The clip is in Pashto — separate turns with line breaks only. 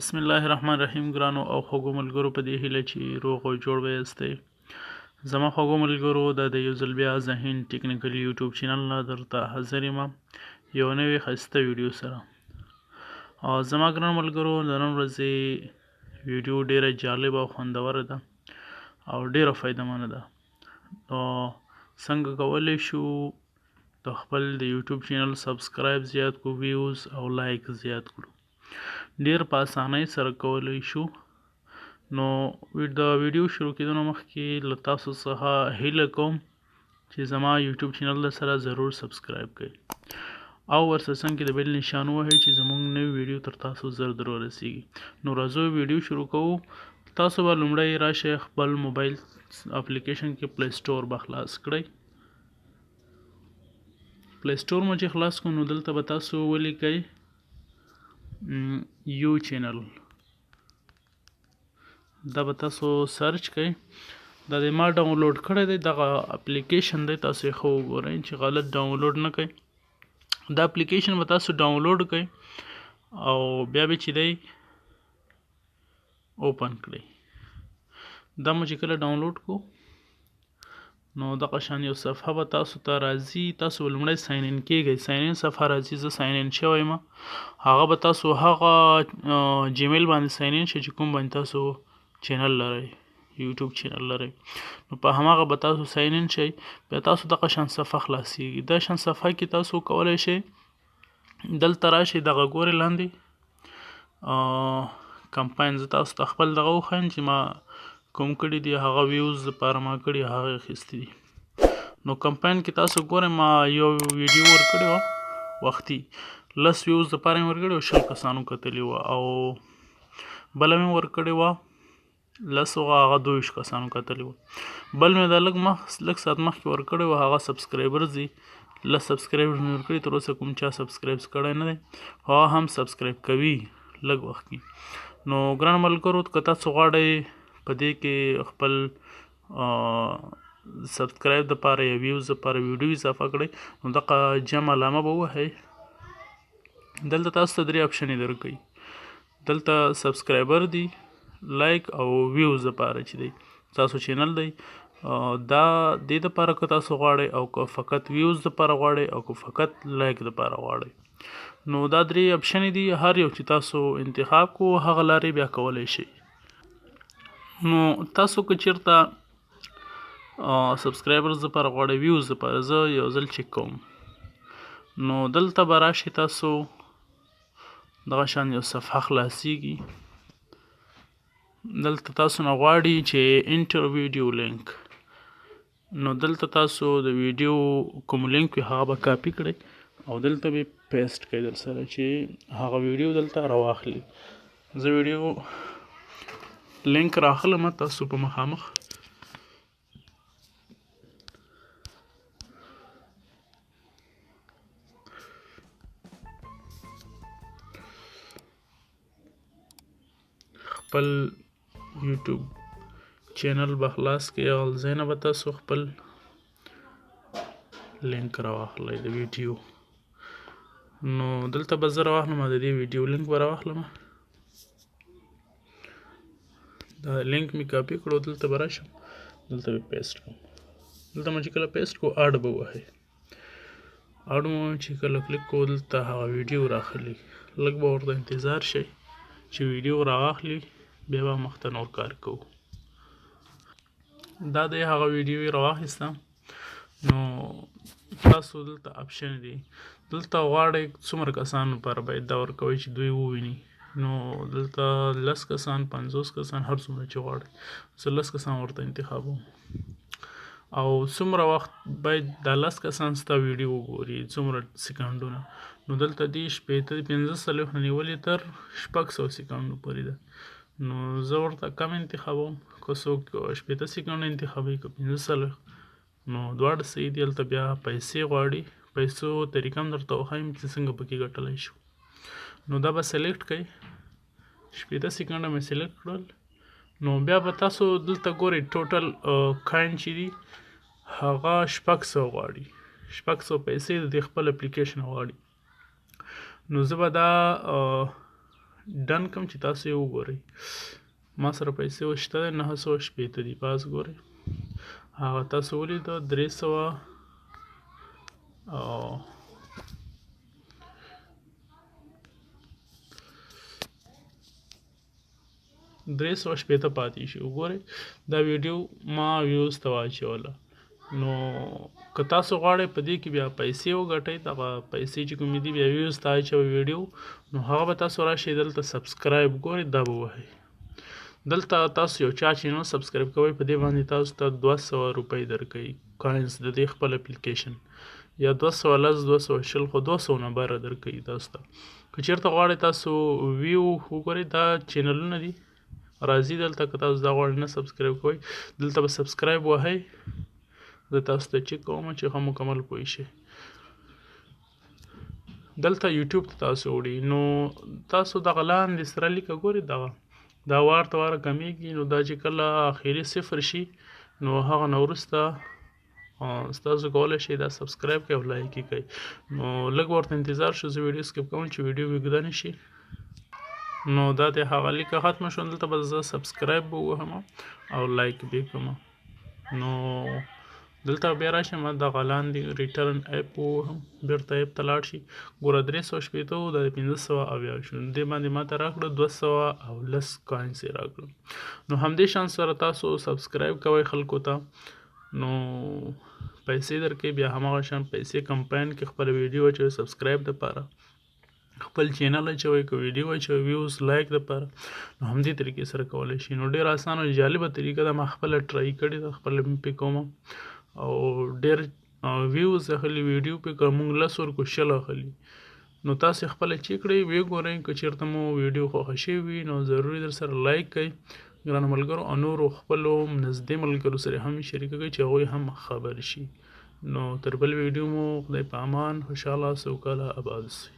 بسم الله الرحمن الرحیم ګرانو او خوږو ملګرو په دې هیله چې روغ او جوړ به یاستئ زما خوږو ملګرو د یو ځل بیا ذهین ټیکنیکل یوټیوب چینل نه درته حاضر یم یو نوې ښایسته ویډیو سره زما ګران ملګرو د نن ورځې ویډیو ډیره جالبه او خوندوره ده او ډیره فایدهمنه ده نو څنګه کولی شو د خپل د یوټیوب چینل سبسکرایب زیات کړو ویوز او لایک زیات کړو ډیر په اسانۍ سره کولی شو نو د ویډیو شروع کېدو نه مخکې له تاسو څخه هیله کوم چې زما یوټیوب چینل سره ضرور سبسکرایب کړئ او ورسره څنګ کې د بیل نشان ووهئ چې زموږ نوې ویډیو تر تاسو زر در ورسیږي نو راځو ویډیو شروع کوو تاسو به لومړی راشئ خپل موبایل اپلیکیشن کې پلی سټور به خلاص کړئ پلی سټور مو چې خلاص کړو نو دلته به تاسو ولیکئ یو چینل دا به تاسو سرچ کړئ دا د ما ډاونلوډ کړی دی دغه اپلیکیشن دی تاسو یې ښه وګورئ چې غلط ډاونلوډ نه کړئ دا اپلیکیشن به تاسو ډاونلوډ کړئ او بیا به چې دی اوپن کړئ دا مو چې کله ډاونلوډ کړو نو دغه شان یو صفحه به تاسو ته راځي تاسو به لومړی ساین ان کیږئ ساین ان صفحه راځي زه ساین ان شوی یم هغه به تاسو هغه جیمیل باندې ساین ان شئ چې کوم باندې تاسو چینل لرئ یوټیوب چینل لرئ نو په هماغه به تاسو ساین ان شئ بیا تاسو دغه شان صفحه خلاصیږي دا شان صفحه کې تاسو کولی شئ دلته راشئ دغه ګورئ لاندې کمپاین زه تاسو ته خپل دغه وښایم چې ما کوم کړي دي هغه ویوز دپاره ما کړي هغه اخیستي دي نو کمپاین کې تاسو ګورئ ما یو ویډیو ورکړې وه وختي 10 ویوز دپاره مې ورکړې وه 100 کسانو کتلې وه او بله مې ورکړې وه 10 وه هغه 22 کسانو کتلې وه بل مې دا لږ ساعت مخکې ورکړی وه هغه سبسکرایبرز دي 10 سبسکرایبر مې ورکړي تر اوسه کوم چا سبسکرایب کړی نه دی هغه هم سبسکرایب کوي لږ وخت کې نو ګران ملګرو که تاسو غواړئ په دې کې خپل سبسکرایب دپاره یا ویوز دپاره ویډیو اضافه کړئ نو دغه جم علامه به ووهئ دلته تاسو ته 3 اپشنې درکوي دلته سبسکرایبر دي لایک او ویوز دپاره چې دی تاسو چینل دی دا دې دپاره که تاسو غواړئ او که فقط ویوز دپاره غواړئ او که فقط لایک دپاره غواړئ نو دا 3 اپشنې دي هر یو چې تاسو انتخاب کو هغه لارې بیا کولی شئ نو تاسو که چیرته سبسکرایبرز دپاره غواړئ ویوز دپاره زه یو ځل چک کوم نو دلته به راشئ تاسو دغه شان یو صفحه خلاصیږي دلته تاسو نه غواړي چې انټر ویډیو لینک نو دلته تاسو د ویډیو کوم لینک وي هغه به کاپي کړئ او دلته به پیسټ کړئ در سره چې هغه ویډیو دلته راواخلي زه ویډیو لینک راخلم تاسو په مخامخ خپل یوټیوب چینل به خلاص کړئ او ځای نه به تاسو خپل لینک راواخلئ د ویډیو نو دلته به زه راواخلم د دې ویډیو لینک به راواخلم دا لینک مې کاپي کړو دلته به راشم دلته به پیسټ کړم دلته مو چې کله پیسټ کړو اډ به ووهئ اډ مو چې کله کلیک کړو دلته هغه ویډیو راخلي لږ به ورته انتظار شئ چې ویډیو راواخلي بیا به مخته نور کار کوو دا دی هغه ویډیو یې راواخیسته نو تاسو دلته اپشن دي دلته غواړئ څومره کسانو لپاره باید دا ورکوئ چې دوی وویني نو دلته 10 کسان 50 کسان هر څومره چې غواړئ زه 10 کسان ورته انتخابوم او څومره وخت باید دا 10 کسان ستا ویډیو وګوري څومره سیکنډونه نو دلته دې 15 نه نیولې تر 600 سیکنډو پورې ده نو زه ورته کم انتخابوم که څوک 15 سیکنډ انتخابوي که 15 نو دواړه صحیح دي هلته بیا پیسې غواړي پیسو طریقه هم درته وښایم چې څنګه پکې ګټلی شو نو دا به سلیکټ کړئ 15 سیکنډه مې سلیکټ کړل نو بیا به تاسو دلته ګورئ ټوټل کاین چې دي هغه 600 غواړي 600 پیسې د دې خپل اپلیکیشن غواړي نو زه به دا ډن کم چې تاسو یې وګورئ. ما سره پیسې وشته دی 980 دي پاس ګورئ هغه تاسو ولیده 300 او 380 پاتې شي. وګورئ دا ویډیو ما ویوز ته واچوله. نو که تاسو غواړئ په دې کې بیا پیسې وګټئ دغه پیسې چې کومې دي بیا ویوز ته اچوئ ویډیو نو هغه به تاسو راشئ دلته سبسکرایب ګورئ دا به ووهئ. دلته تاسو یو چا چینل سبسکرایب کوئ په دې باندې تاسو ته 200 روپۍ درکوي کوینز د دې خپل اپلیکیشن یا 200 لس 220 خو 200 نه بره درکوي تاسو ته. که چېرته غواړئ تاسو ویو وګورئ دا چینلونه دي راځي دلته که تاسو دا غواړئ نه سبسکرایب کوئ دلته به سبسکرایب وهئ زه تاسو ته چیک کوم چې ښه مکمل پوه شئ. دلته یوټیوب ته تاسو وړئ نو تاسو دغه لاندې سره لیکه ګورئ دغه دا وار ته واره کمیږي نو دا چې کله اخري صفر شي نو هغه نه وروسته تاسو کولی شئ دا سبسکرایب کړئ او لایک یې کړئ. نو لږ ورته انتظار شو زه ویډیو سکیپ کوم چې ویډیو اوږده نه شي. نو دا د هغه لیکه ختمه شوه دلته به زه سبسکرایب به ووهم او لایک به یې کړم. نو دلته بیا راشم دغه لاندې ریټرن اپ ووهم بیرته اپ ته لاړ شي ګوره 380 و دا 580 شو دې باندې ماته راکړه 210 کوینز یې راکړه. نو همدې شان سره تاسو سبسکرایب کوئ خلکو ته نو پیسې درکوي بیا هماغه شان پیسې کمپاین کې خپل ویډیو اچوئ سبسکرایب دپاره خپل چینل اچوئ که ویډیو اچوئ ویوز لایک دپاره نو همدې طریقې سره کولی شي. نو ډېر اسانه او جالبه طریقه ده ما خپله ټرای کړې ده خپله مې پې کومه او ډېر ویوز اخلي ویډیو پې که موږ 10 ورکو 20 اخلي. نو تاسې خپله چیک کړئ ویې ګورئ که چېرته مو ویډیو خوښه شوې وي نو ضروري در سره لایک کړئ ګرانو ملګرو او نورو خپلو نږدې ملګرو سره هم شریکه کړئ چې هغوی هم خبر شي. نو تر بل ویډیو مو خدای په امان خوشحاله سوکاله اباد اوسئ.